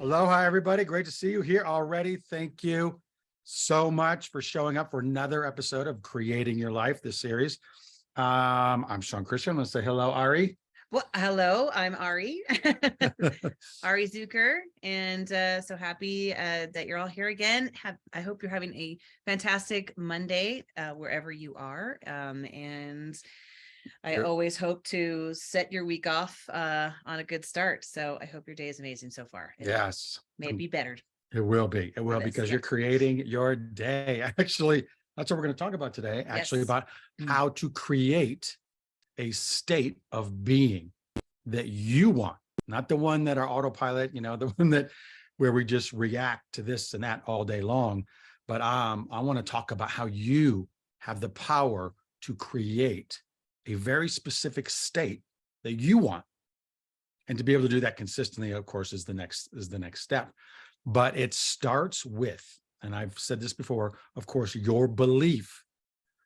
Aloha, everybody. Great to see you here already. Thank you so much for showing up for another episode of Creating Your Life, this series. I'm Sean Christian. Let's say hello, Ari. Well, hello, I'm Ari, Ari Zucker, and so happy that you're all here again. I hope you're having a fantastic Monday wherever you are, and I always hope to set your week off on a good start. So I hope your day is amazing so far. Yes. Maybe better. It will be. It will, because you're creating your day. Actually, that's what we're going to talk about today. Actually, about how to create a state of being that you want, not the one that our autopilot, the one that where we just react to this and that all day long. But I want to talk about how you have the power to create a very specific state that you want. And to be able to do that consistently, of course, is the next step. But it starts with, and I've said this before, of course, your belief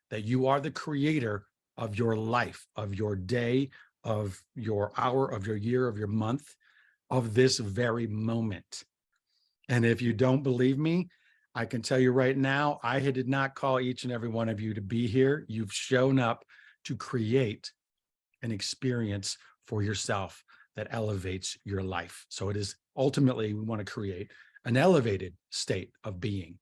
that you are the creator of your life, of your day, of your hour, of your year, of your month, of this very moment. And if you don't believe me, I can tell you right now, I did not call each and every one of you to be here. You've shown up to create an experience for yourself that elevates your life. So it is ultimately, we want to create an elevated state of being.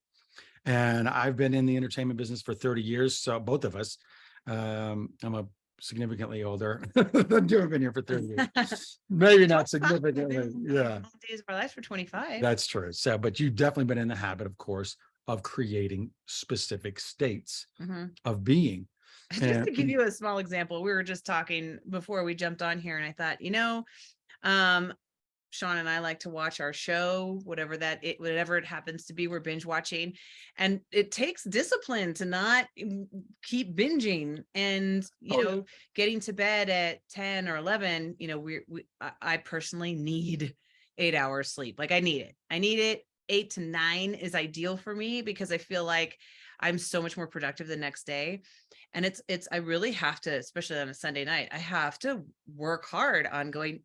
And I've been in the entertainment business for 30 years. So both of us, I'm a significantly older than you. Have been here for 30 years. Maybe not significantly. Yeah. Days of our lives for 25. That's true. So, but you've definitely been in the habit, of course, of creating specific states of being. Just to give you a small example, we were just talking before we jumped on here, and I thought, Sean and I like to watch our show, whatever it happens to be, we're binge watching, and it takes discipline to not keep binging, and getting to bed at 10 or 11. I personally need 8 hours sleep. Like I need it. 8 to 9 is ideal for me, because I feel like I'm so much more productive the next day. And I really have to, especially on a Sunday night, I have to work hard on going,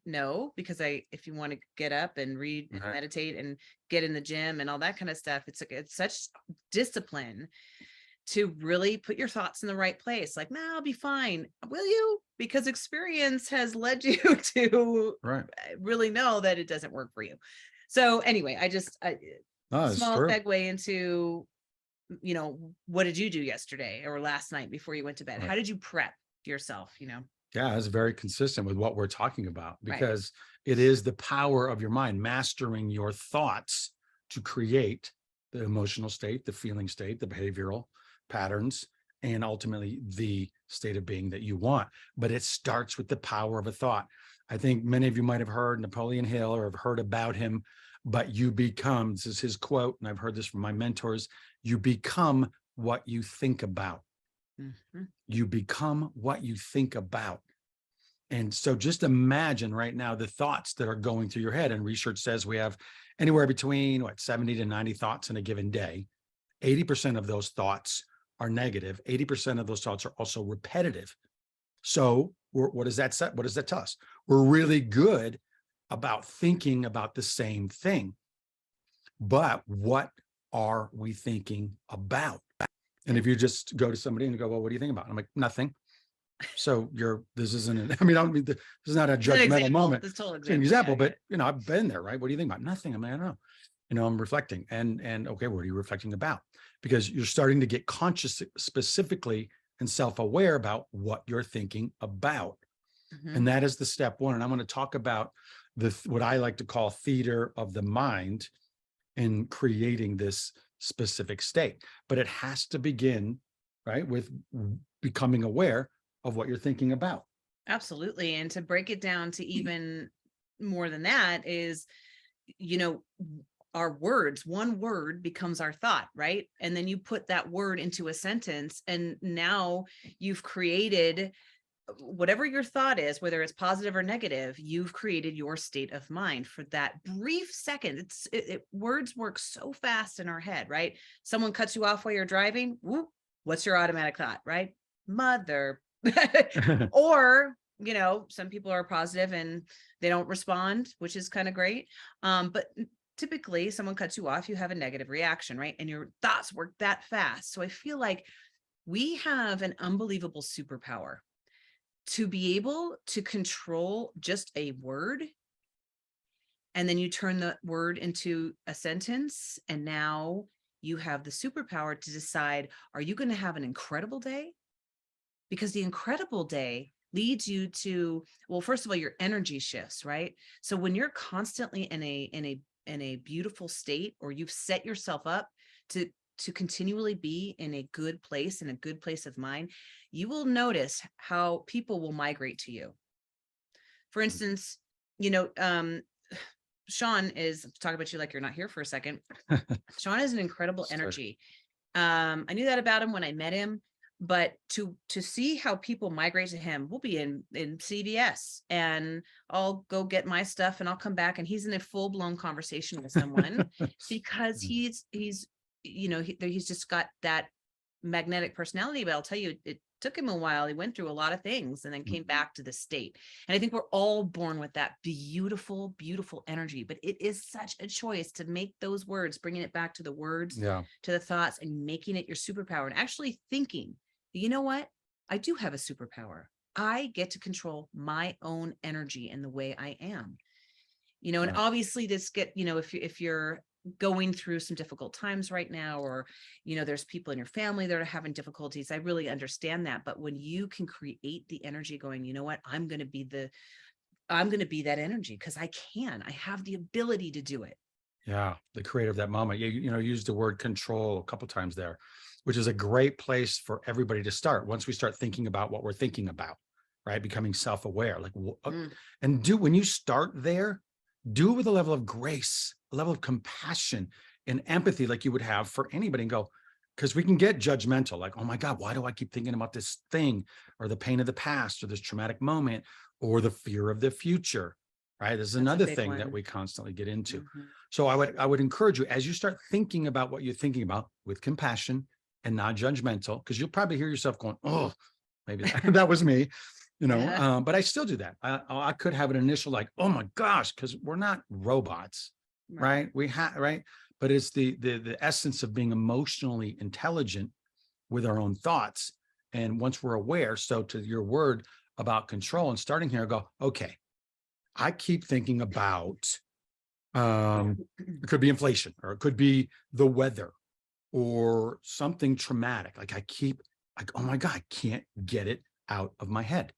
because if you want to get up and read and meditate and get in the gym and all that kind of stuff, it's such discipline to really put your thoughts in the right place. Like, I'll be fine. Will you? Because experience has led you to really know that it doesn't work for you. So anyway, small segue into, what did you do yesterday or last night before you went to bed? How did you prep yourself? Yeah, it's very consistent with what we're talking about, because it is the power of your mind, mastering your thoughts to create the emotional state, the feeling state, the behavioral patterns, and ultimately the state of being that you want. But it starts with the power of a thought. I think many of you might have heard Napoleon Hill or have heard about him, but you become, this is his quote, and I've heard this from my mentors, you become what you think about. You become what you think about. And so just imagine right now the thoughts that are going through your head. And research says we have anywhere between 70 to 90 thoughts in a given day. 80% of those thoughts are negative. 80% of those thoughts are also repetitive. So what does that say? What does that tell us? We're really good about thinking about the same thing. But what are we thinking about? And if you just go to somebody and go, well, what do you think about? I'm like, nothing. So this is not a judgmental moment. It's an example, but I've been there, right? What do you think about? Nothing. I mean, I don't know. I'm reflecting and okay, what are you reflecting about? Because you're starting to get conscious specifically and self-aware about what you're thinking about. And that is the step one. And I'm going to talk about what I like to call theater of the mind in creating this specific state. But it has to begin, with becoming aware of what you're thinking about. Absolutely. And to break it down to even more than that is, our words, one word becomes our thought, right? And then you put that word into a sentence, and now you've created whatever your thought is, whether it's positive or negative, you've created your state of mind for that brief second. Words work so fast in our head, right? Someone cuts you off while you're driving. Whoop, what's your automatic thought, right? Mother. Or, some people are positive and they don't respond, which is kind of great. But typically someone cuts you off, you have a negative reaction, right? And your thoughts work that fast. So I feel like we have an unbelievable superpower to be able to control just a word, and then you turn the word into a sentence, and now you have the superpower to decide, are you going to have an incredible day? Because the incredible day leads you to, well, first of all, your energy shifts, right? So when you're constantly in a beautiful state, or you've set yourself up to continually be in a good place, in a good place of mind, you will notice how people will migrate to you. For instance, you know, Sean is, talk about you like you're not here for a second. Sean is an incredible Sure. energy. I knew that about him when I met him, but to see how people migrate to him, we'll be in CVS, and I'll go get my stuff, and I'll come back, and he's in a full blown conversation with someone, because he's he's just got that magnetic personality. But I'll tell you, it took him a while. He went through a lot of things and then came back to the state. And I think we're all born with that beautiful, beautiful energy, but it is such a choice to make those words, bringing it back to the words, Yeah. to the thoughts, and making it your superpower, and actually thinking, you know what? I do have a superpower. I get to control my own energy and the way I am. And Right. obviously this if you're going through some difficult times right now, or there's people in your family that are having difficulties, I really understand that. But when you can create the energy going, you know what, I'm going to be that energy, because I have the ability to do it. Yeah, the creator of that moment. Used the word control a couple times there, which is a great place for everybody to start. Once we start thinking about what we're thinking about, right? Becoming self-aware, Mm, and when you start there, do it with a level of grace, a level of compassion and empathy, like you would have for anybody, and go, because we can get judgmental, like, oh my God, why do I keep thinking about this thing, or the pain of the past, or this traumatic moment, or the fear of the future, right? This is that's a another big thing that one. we constantly get into. Mhm. So I would encourage you, as you start thinking about what you're thinking about, with compassion and not judgmental, because you'll probably hear yourself going, oh, maybe that was me, Yeah. but I still do that. I could have an initial like, oh my gosh, because we're not robots, Right. right? Right. But it's the essence of being emotionally intelligent with our own thoughts. And once we're aware, so to your word about control and starting here, I go, okay, I keep thinking about, it could be inflation, or it could be the weather, or something traumatic. Like I keep like, oh my God, I can't get it out of my head.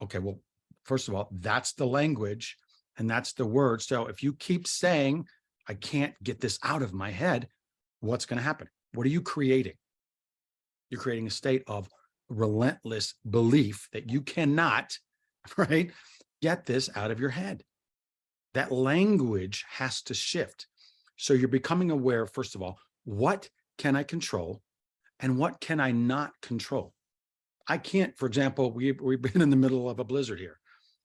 Okay, well, first of all, that's the language and that's the word. So if you keep saying, I can't get this out of my head, what's going to happen? What are you creating? You're creating a state of relentless belief that you cannot, right, get this out of your head. That language has to shift. So you're becoming aware, first of all, what can I control and what can I not control? I can't, for example, we've been in the middle of a blizzard here.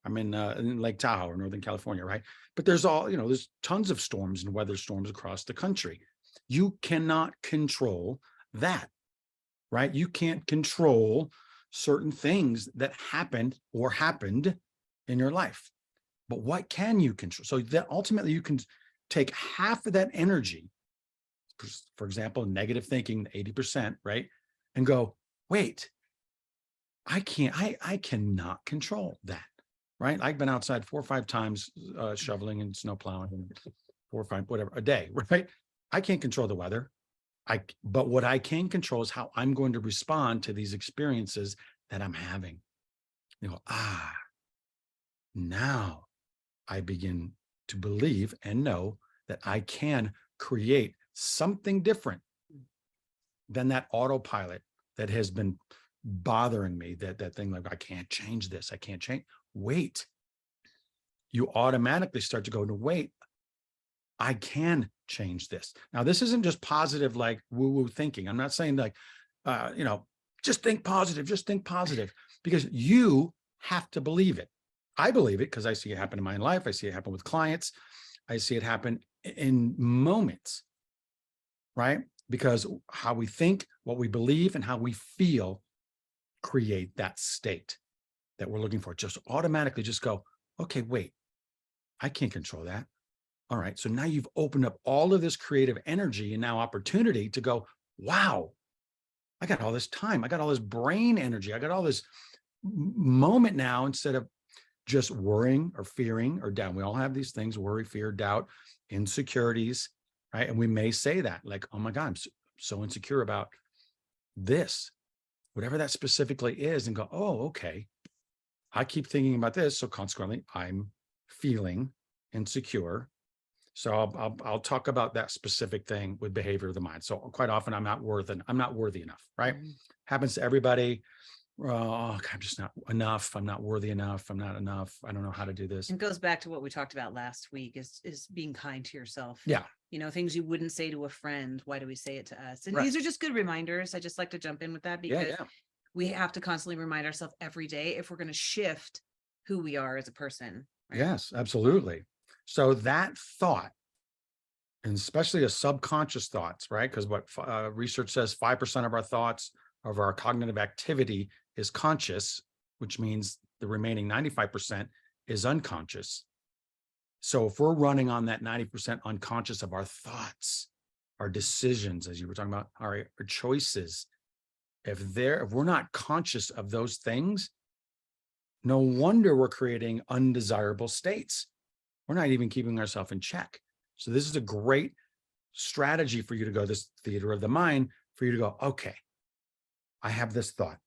I'm in Lake Tahoe, or Northern California, right? But there's tons of storms and weather storms across the country. You cannot control that, right? You can't control certain things that happened or happened in your life. But what can you control? So that ultimately you can take half of that energy, for example, negative thinking, 80%, right? And go, wait, I cannot control that, right? I've been outside 4 or 5 times shoveling and snow plowing, and 4 or 5, whatever, a day, right? I can't control the weather. But what I can control is how I'm going to respond to these experiences that I'm having. You go, now I begin to believe and know that I can create something different than that autopilot that has been bothering me, that thing like, I can't change this, I can't change. Wait, you automatically start to go to wait, I can change this. Now, this isn't just positive, like woo-woo thinking. I'm not saying like, just think positive, because you have to believe it. I believe it because I see it happen in my life. I see it happen with clients. I see it happen in moments, right? Because how we think, what we believe, and how we feel create that state that we're looking for. Just automatically just go, okay, wait, I can't control that. All right. So now you've opened up all of this creative energy and now opportunity to go, wow, I got all this time. I got all this brain energy. I got all this moment now instead of just worrying or fearing or doubt. We all have these things: worry, fear, doubt, insecurities, right? And we may say that like, oh my God, I'm so insecure about this, whatever that specifically is, and go, oh, okay. I keep thinking about this. So consequently, I'm feeling insecure. So I'll talk about that specific thing with behavior of the mind. So quite often I'm not worthy enough, right? Mhm. Happens to everybody. Oh, I'm just not enough. I'm not worthy enough. I'm not enough. I don't know how to do this. It goes back to what we talked about last week is being kind to yourself. Yeah. Things you wouldn't say to a friend. Why do we say it to us? And Right. these are just good reminders. I just like to jump in with that Yeah. because Yeah. we have to constantly remind ourselves every day if we're going to shift who we are as a person. Right? Yes, absolutely. So that thought, and especially a subconscious thoughts, right? Because what research says, 5% of our thoughts of our cognitive activity is conscious, which means the remaining 95% is unconscious. So if we're running on that 90% unconscious of our thoughts, our decisions, as you were talking about, our choices, if we're not conscious of those things, no wonder we're creating undesirable states. We're not even keeping ourselves in check. So this is a great strategy for you to go, this theater of the mind, for you to go, okay, I have this thought,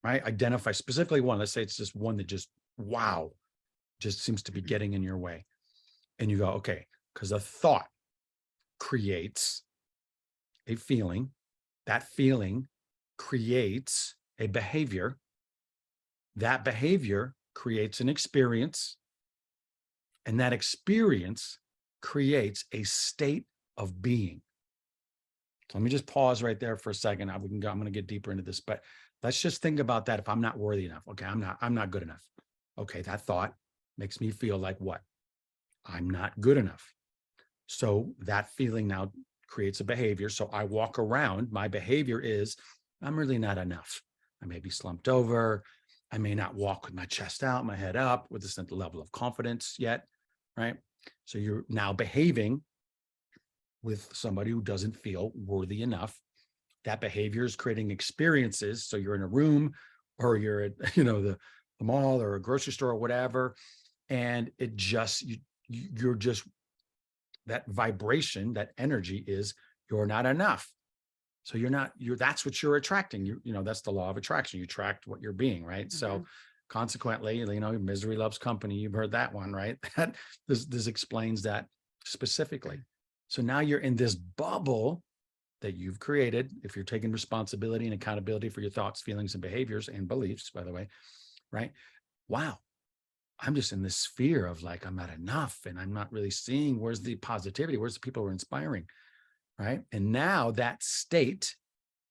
right? Identify specifically one. Let's say it's just one that just, wow, just seems to be getting in your way. And you go, okay, because a thought creates a feeling. That feeling creates a behavior. That behavior creates an experience. And that experience creates a state of being. So let me just pause right there for a second. I'm going to get deeper into this, but let's just think about that. If I'm not worthy enough, okay, I'm not good enough. Okay, that thought makes me feel like what? I'm not good enough. So that feeling now creates a behavior. So I walk around, my behavior is, I'm really not enough. I may be slumped over. I may not walk with my chest out, my head up with this level of confidence yet, right? So you're now behaving with somebody who doesn't feel worthy enough. That behavior is creating experiences. So you're in a room or you're at, the mall or a grocery store or whatever. And it just, you're just, that vibration, that energy is, you're not enough. So that's what you're attracting. That's the law of attraction. You attract what you're being, right? Mm-hmm. So consequently, misery loves company. You've heard that one, right? That this explains that specifically. So now you're in this bubble that you've created. If you're taking responsibility and accountability for your thoughts, feelings, and behaviors and beliefs, by the way, right? Wow. I'm just in this sphere of like, I'm not enough and I'm not really seeing where's the positivity, where's the people who are inspiring, right? And now that state,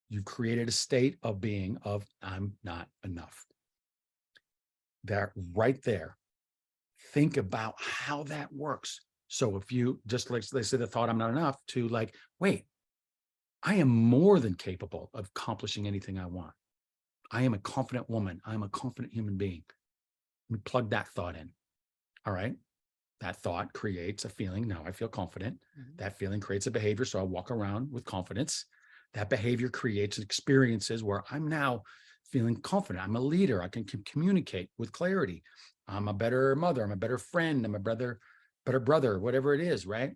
you've created a state of being of I'm not enough. That right there, think about how that works. So if you just like they say the thought I'm not enough to like, wait, I am more than capable of accomplishing anything I want. I am a confident woman. I'm a confident human being. Let me plug that thought in. All right. That thought creates a feeling. Now I feel confident. Mm-hmm. That feeling creates a behavior. So I walk around with confidence. That behavior creates experiences where I'm now feeling confident. I'm a leader. I can communicate with clarity. I'm a better mother. I'm a better friend. I'm a better brother, whatever it is, right?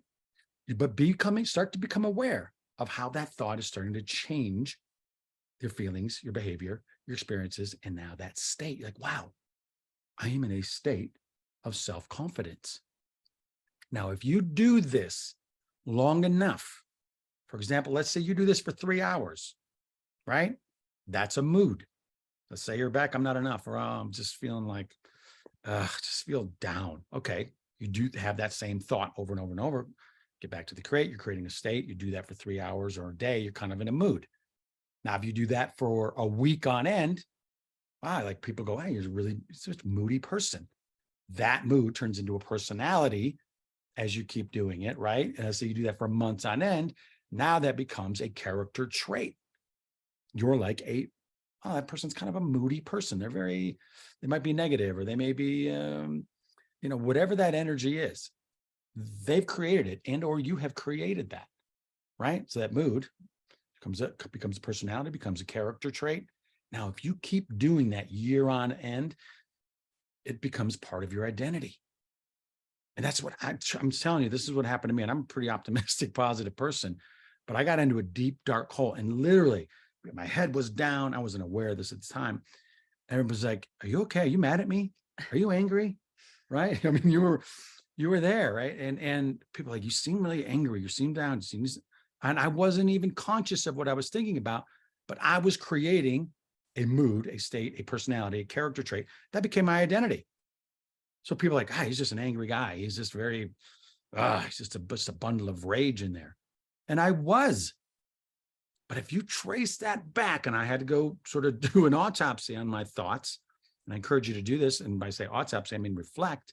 But start to become aware of how that thought is starting to change your feelings, your behavior, your experiences. And now that state, like, wow, I am in a state of self-confidence. Now, if you do this long enough, for example, let's say you do this for 3 hours, right? That's a mood. Let's say you're back, I'm not enough, or I'm just feeling like, just feel down. Okay, you do have that same thought over and over and over. Get back to the crate, you're creating a state. You do that for 3 hours or a day, you're kind of in a mood. Now, if you do that for a week on end, like people go, hey, you're really such a moody person. That mood turns into a personality as you keep doing it, right? And so you do that for months on end. Now that becomes a character trait. You're like that person's kind of a moody person. They might be negative or they may be, whatever that energy is. they've created it, and or you have created that, right? So that mood becomes a personality, becomes a character trait. Now, if you keep doing that year on end, it becomes part of your identity. And that's what I'm telling you, this is what happened to me. And I'm a pretty optimistic, positive person, but I got into a deep, dark hole, and literally my head was down. I wasn't aware of this at the time. Everyone was like, "Are you okay? Are you mad at me? Are you angry?" Right? I mean, you were there, right? And people were like, "You seem really angry. You seem down. You seem," and I wasn't even conscious of what I was thinking about, but I was creating a mood, a state, a personality, a character trait that became my identity. So people are like, "Ah, he's just an angry guy. He's just very, he's just a bundle of rage in there." And I was. But if you trace that back, and I had to go sort of do an autopsy on my thoughts, and I encourage you to do this. And by say autopsy, I mean reflect.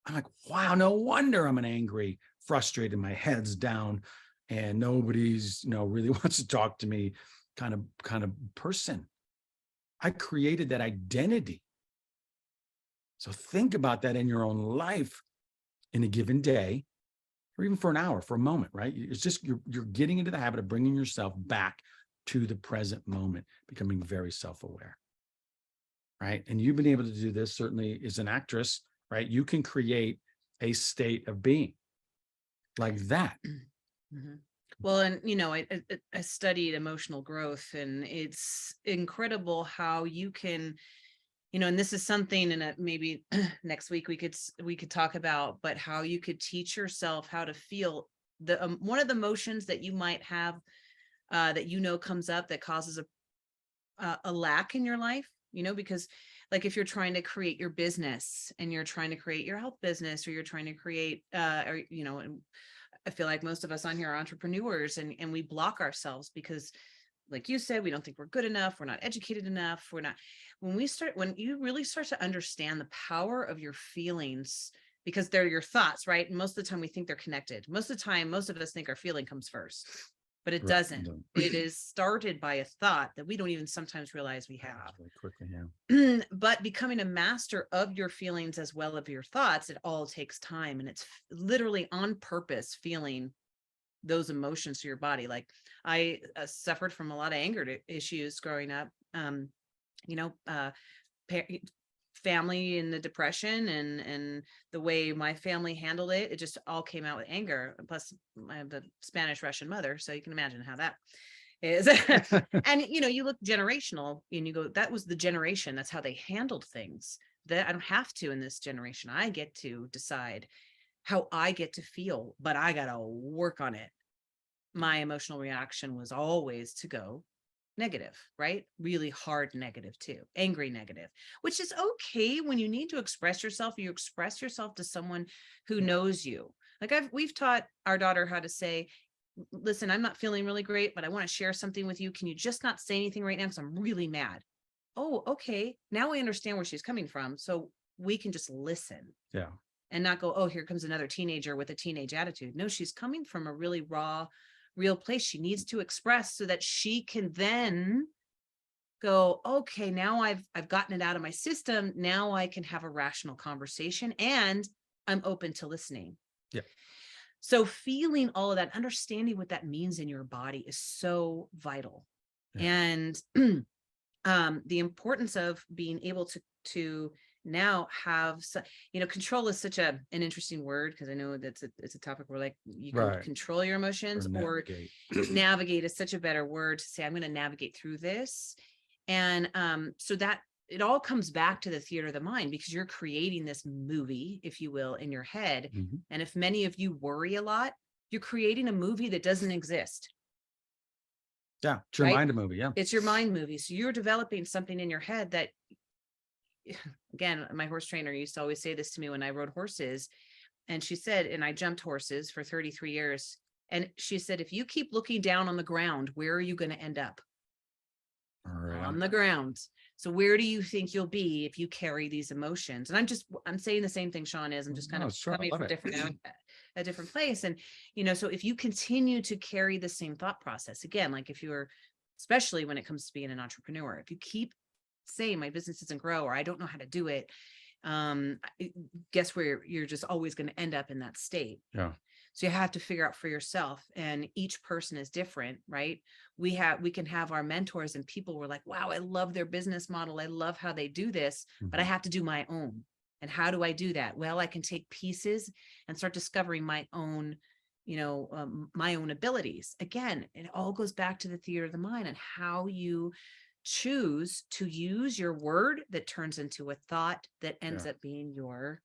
I'm like, wow, no wonder I'm an angry, frustrated, my head's down, and nobody's, really wants to talk to me kind of person. I created that identity. So think about that in your own life in a given day, or even for an hour, for a moment, right? It's just you're getting into the habit of bringing yourself back to the present moment, becoming very self-aware, right? And you've been able to do this certainly as an actress, right? You can create a state of being like that. Mhm. Well, and I studied emotional growth, and it's incredible how you can, and this is something, and maybe next week we could talk about, but how you could teach yourself how to feel the one of the emotions that you might have, that comes up, that causes a lack in your life, because like if you're trying to create your business, and you're trying to create your health business, or you're trying to create, and I feel like most of us on here are entrepreneurs, and we block ourselves because, like you said, we don't think we're good enough. We're not educated enough. We're not, when you really start to understand the power of your feelings, because they're your thoughts, right? And most of the time we think they're connected. Most of the time, most of us think our feeling comes first, but it Right. doesn't. It is started by a thought that we don't even sometimes realize we have. Very quickly, yeah. But becoming a master of your feelings as well as your thoughts, it all takes time, and it's literally on purpose feeling those emotions to your body. Like I suffered from a lot of anger issues growing up. You know, uh, family in the depression, and the way my family handled it, it just all came out with anger. Plus, I have a Spanish Russian mother, so you can imagine how that is. And you look generational, and you go, that was the generation, that's how they handled things. That I don't have to in this generation. I get to decide how I get to feel, but I gotta work on it. My emotional reaction was always to go negative, right? Really hard negative too, angry negative, which is okay when you need to express yourself. You express yourself to someone who knows you. Like we've taught our daughter how to say, listen, I'm not feeling really great, but I want to share something with you. Can you just not say anything right now? Because I'm really mad. Oh, okay. Now I understand where she's coming from. So we can just listen. Yeah. And not go, oh, here comes another teenager with a teenage attitude. No, she's coming from a really raw, real place. She needs to express so that she can then go, okay, now I've gotten it out of my system. Now I can have a rational conversation, and I'm open to listening. Yeah. So feeling all of that, understanding what that means in your body is so vital. Yeah. And the importance of being able to now have, control is such an interesting word, because I know that's it's a topic where like you can control your emotions, or navigate is such a better word to say, I'm going to navigate through this. And so that it all comes back to the theater of the mind, because you're creating this movie, if you will, in your head. Mm-hmm. And if many of you worry a lot, you're creating a movie that doesn't exist. Yeah, it's your mind movie. Yeah, it's your mind movie. So you're developing something in your head that, again, my horse trainer used to always say this to me when I rode horses. And she said, and I jumped horses for 33 years. And she said, if you keep looking down on the ground, where are you going to end up? On the ground. So where do you think you'll be if you carry these emotions? And I'm saying the same thing Sean is. I'm just kind of coming from a different place. And, so if you continue to carry the same thought process, again, like if you're, especially when it comes to being an entrepreneur, if you keep saying my business doesn't grow, or I don't know how to do it, guess where you're just always going to end up in that state. Yeah. So you have to figure out for yourself, and each person is different, right? We can have our mentors and people were like, wow, I love their business model. I love how they do this, but I Mhm. have to do my own. And how do I do that? Well, I can take pieces and start discovering my own, my own abilities. Again, it all goes back to the theater of the mind and how you choose to use your word that turns into a thought that ends Yeah. up being your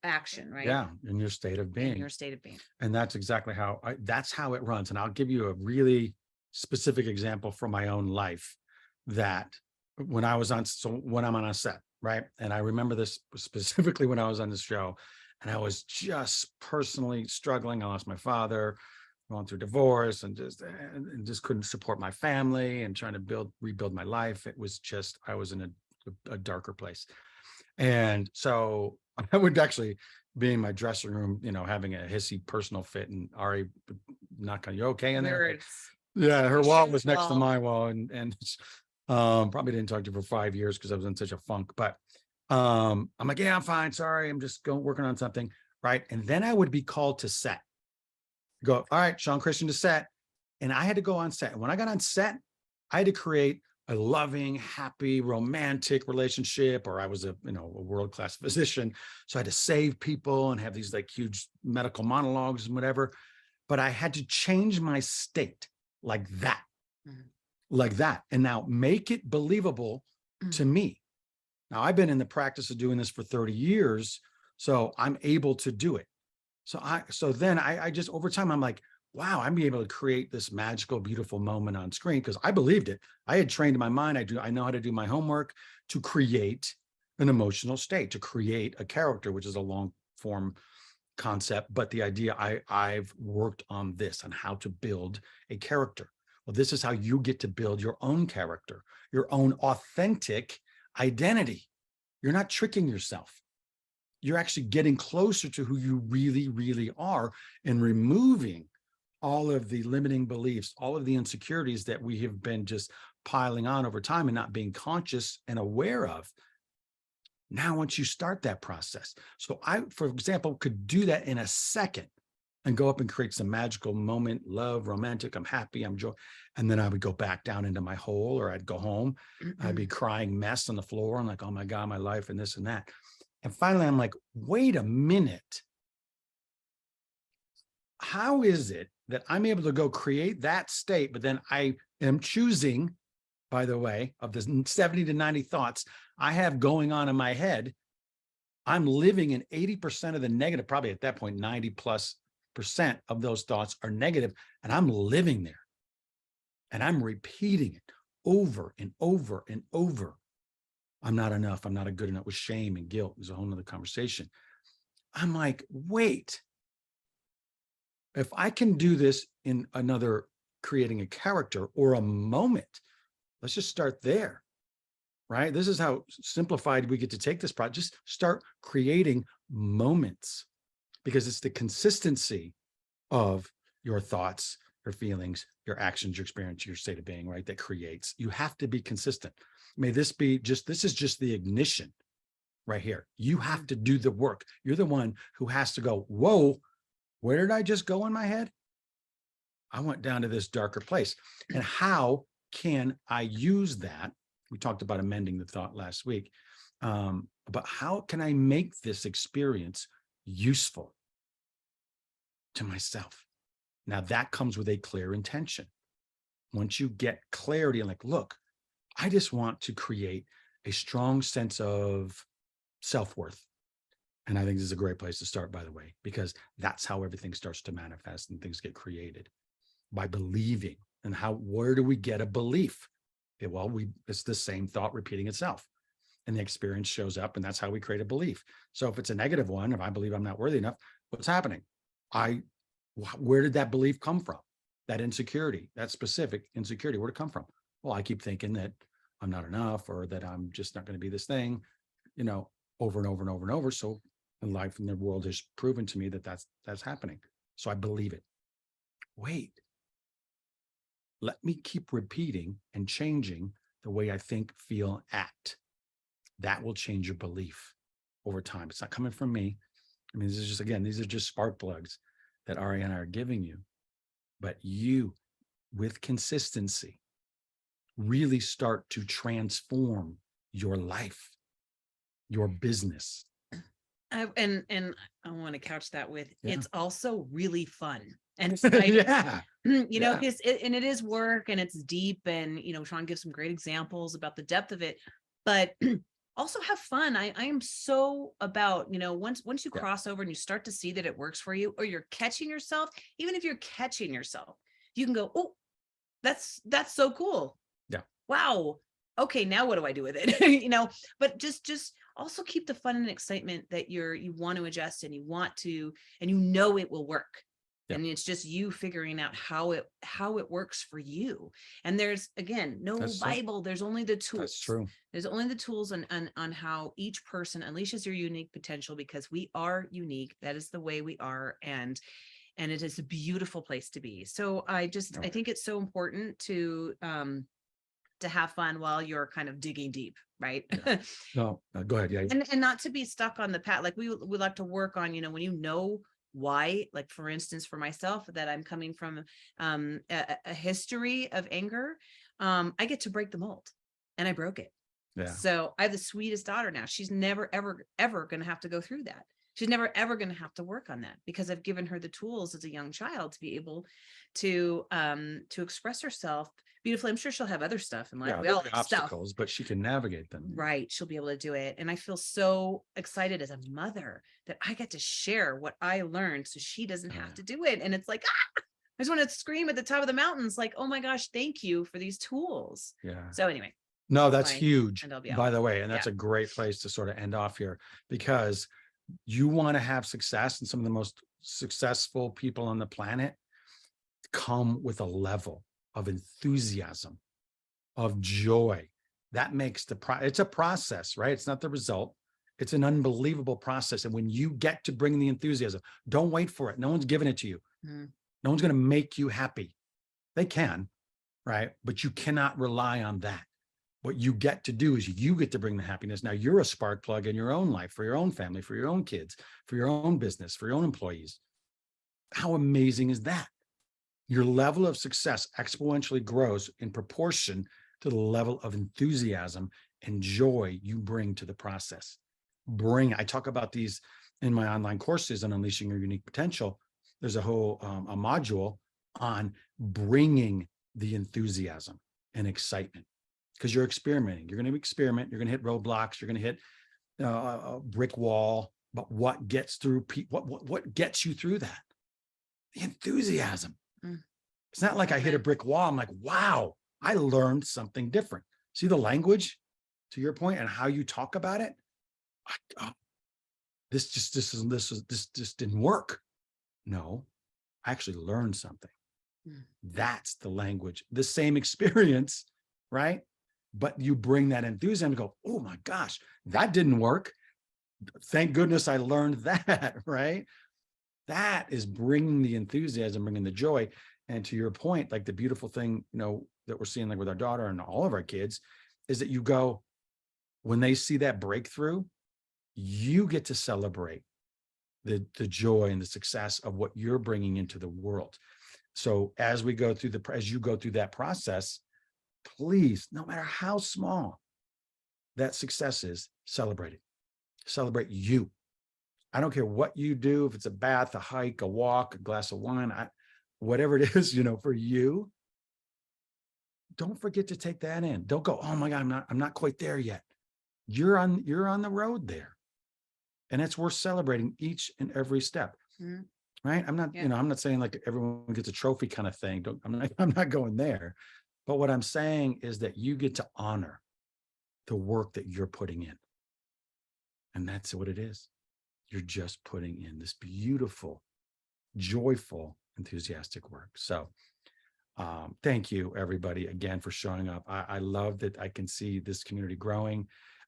action, right? Yeah. In your state of In being. your state of being. And that's exactly that's how it runs. And I'll give you a really specific example from my own life that when I'm on a set, right? And I remember this specifically when I was on this show and I was just personally struggling. I lost my father, going through divorce and just couldn't support my family and trying to rebuild my life. It was just, I was in a darker place. And so I would actually be in my dressing room, having a hissy personal fit, and Ari knock on, you okay in there? Where Like, it's yeah, her wall was next to wall. my wall, and probably didn't talk to her for 5 years because I was in such a funk. But I'm like, yeah, I'm fine. Sorry, I'm just working on something, right? And then I would be called to set. Go, all right, Sean Christian to set, and I had to go on set. And when I got on set, I had to create a loving, happy, romantic relationship, or I was a world-class physician. So I had to save people and have these like huge medical monologues and whatever. But I had to change my state like that, Mhm. like that. And now make it believable to me. Now I've been in the practice of doing this for 30 years, so I'm able to do it. So then I just over time, I'm like, wow, I'm able to create this magical, beautiful moment on screen because I believed it. I had trained my mind. I know how to do my homework to create an emotional state, to create a character, which is a long form concept. But the idea I've worked on this, on how to build a character. Well, this is how you get to build your own character, your own authentic identity. You're not tricking yourself. You're actually getting closer to who you really, really are and removing all of the limiting beliefs, all of the insecurities that we have been just piling on over time and not being conscious and aware of. Now, once you start that process, so I, for example, could do that in a second and go up and create some magical moment, love, romantic, I'm happy, I'm joy. And then I would go back down into my hole, or I'd go home. I'd be crying mess on the floor. I'm like, oh my God, my life and this and that. And finally, I'm like, wait a minute. How is it that I'm able to go create that state, but then I am choosing, by the way, of the 70 to 90 thoughts I have going on in my head, I'm living in 80% of the negative, probably at that point, 90+% of those thoughts are negative, and I'm living there and I'm repeating it over and over and over. I'm not enough. I'm not a good enough, with shame and guilt. There's a whole nother conversation. I'm like, wait, if I can do this in another, creating a character or a moment, let's just start there, right? This is how simplified we get to take this project. Just start creating moments, because it's the consistency of your thoughts, your feelings, your actions, your experience, your state of being, right? That creates. You have to be consistent. May this be just, this is just the ignition right here. You have to do the work. You're the one who has to go, whoa, where did I just go in my head? I went down to this darker place. And how can I use that? We talked about amending the thought last week. But how can I make this experience useful to myself? Now that comes with a clear intention. Once you get clarity and like, look, I just want to create a strong sense of self-worth. And I think this is a great place to start, by the way, because that's how everything starts to manifest and things get created, by believing. And where do we get a belief? Well, it's the same thought repeating itself, and the experience shows up, and that's how we create a belief. So if it's a negative one, if I believe I'm not worthy enough, what's happening? Where did that belief come from? That insecurity, that specific insecurity, where'd it come from? Well, I keep thinking that I'm not enough, or that I'm just not going to be this thing, over and over and over and over. So in life and the world has proven to me that that's happening. So I believe it. Wait, let me keep repeating and changing the way I think, feel, act. That will change your belief. over time. It's not coming from me. I mean, this is just, again, these are just spark plugs that Ari and I are giving you. But you, with consistency, really start to transform your life, your business. And I want to couch that with, Yeah. it's also really fun and exciting. Yeah. You know, Yeah. because and it is work and it's deep, and you know, Sean gives some great examples about the depth of it, but also have fun. I am so about, you know, once you Yeah. cross over and you start to see that it works for you, or you're catching yourself, even if you're catching yourself, you can go, oh, that's so cool. Yeah. Wow. Okay, now what do I do with it? You know, but just also keep the fun and excitement that you want to adjust, and you want to, and you know it will work. Yeah. And it's just you figuring out how it works for you. And there's, again, no That's Bible. There's only the tools. That's true. There's only the tools on how each person unleashes your unique potential, because we are unique. That is the way we are. And it is a beautiful place to be. So I think it's so important to have fun while you're kind of digging deep, right? Yeah. No, go ahead. Yeah. And not to be stuck on the path. Like we like to work on, you know, when you know why, like for instance, for myself, that I'm coming from a history of anger, I get to break the mold, and I broke it. Yeah. So I have the sweetest daughter now. She's never, ever going to have to go through that. She's never, ever going to have to work on that, because I've given her the tools as a young child to be able to express herself beautifully. I'm sure she'll have other stuff in life. Yeah, We all there'll be have stuff. obstacles, but she can navigate them. Right. She'll be able to do it. And I feel so excited as a mother that I get to share what I learned, so she doesn't have to do it. And it's like, I just want to scream at the top of the mountains, like, oh my gosh, thank you for these tools. Yeah. So anyway. No, that's huge, And I'll be by out. the way. And that's a great place to sort of end off here, because you want to have success, and some of the most successful people on the planet come with a level of enthusiasm, of joy. That makes it's a process, right? It's not the result. It's an unbelievable process. And when you get to bring the enthusiasm, don't wait for it. No one's giving it to you. No one's going to make you happy. They can, right? But you cannot rely on that. What you get to do is you get to bring the happiness. Now you're a spark plug in your own life, for your own family, for your own kids, for your own business, for your own employees. How amazing is that? Your level of success exponentially grows in proportion to the level of enthusiasm and joy you bring to the process. I talk about these in my online courses on unleashing your unique potential. There's a whole a module on bringing the enthusiasm and excitement, because you're experimenting. You're going to experiment. You're going to hit roadblocks. You're going to hit a brick wall. But what gets through? What gets you through that? The enthusiasm. It's not like I hit a brick wall. I'm like, wow, I learned something different. See the language, to your point, and how you talk about it. This just didn't work. No, I actually learned something. That's the language, the same experience, right? But you bring that enthusiasm and go, oh my gosh, that didn't work. Thank goodness I learned that, right? That is bringing the enthusiasm, bringing the joy. And to your point, like the beautiful thing, you know, that we're seeing like with our daughter and all of our kids, is that you go, when they see that breakthrough, you get to celebrate the joy and the success of what you're bringing into the world. So as you go through that process, please, no matter how small that success is, celebrate it. Celebrate you. I don't care what you do, if it's a bath, a hike, a walk, a glass of wine, whatever it is, you know, for you, don't forget to take that in. Don't go, oh my God, I'm not quite there yet. You're on the road there. And it's worth celebrating each and every step. Right? I'm not saying like everyone gets a trophy kind of thing. I'm not going there. But what I'm saying is that you get to honor the work that you're putting in. And that's what it is. You're just putting in this beautiful, joyful, enthusiastic work. So thank you, everybody, again, for showing up. I love that I can see this community growing.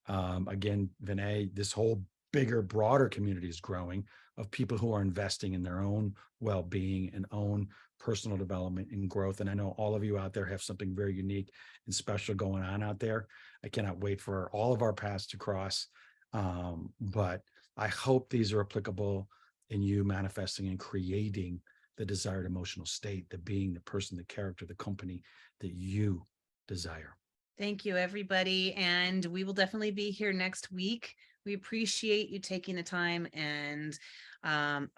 Again, Vinay, this whole bigger, broader community is growing, of people who are investing in their own well-being and own personal development and growth. And I know all of you out there have something very unique and special going on out there. I cannot wait for all of our paths to cross. But I hope these are applicable in you manifesting and creating the desired emotional state, the being, the person, the character, the company that you desire. Thank you, everybody. And we will definitely be here next week. We appreciate you taking the time, and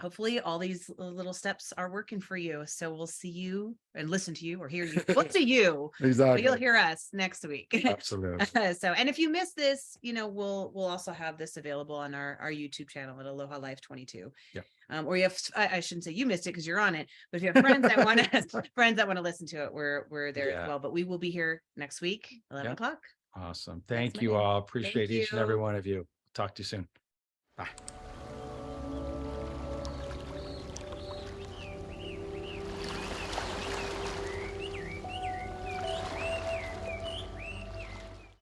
hopefully all these little steps are working for you. So we'll see you and listen to you, or hear you. We'll see you, but Exactly. you'll hear us next week. Absolutely. So, and if you missed this, we'll also have this available on our YouTube channel at Aloha Life 22. Yeah. Or you have, I shouldn't say you missed it because you're on it, but if you have friends that want to friends that want to listen to it, we're there as well. But we will be here next week, 11 o'clock. Awesome. Next Thank you Monday. all. Appreciate each and every you. one of you. Talk to you soon. Bye.